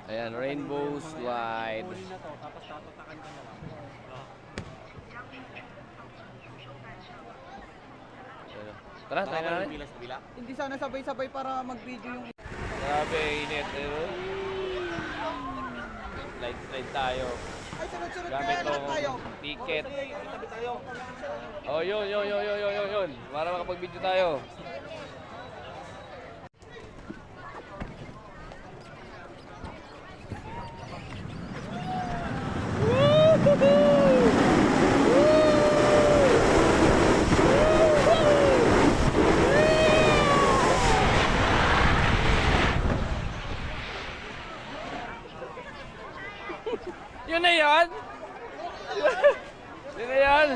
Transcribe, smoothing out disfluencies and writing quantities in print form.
Ayan, rainbow slide. Kunin na to, tapos tatakan ka na lang. Ayan. Tara, tayo na natin. Bilas bila. Hindi sana sabay-sabay para mag-video yung... Grabe, init. Slide tayo. Ay, sunod-sunod Gamit kaya lahat tong tayo. ticket. Tabi tayo. Oh, yun. Para makapag-video tayo. Yun na yan! Yun na yan!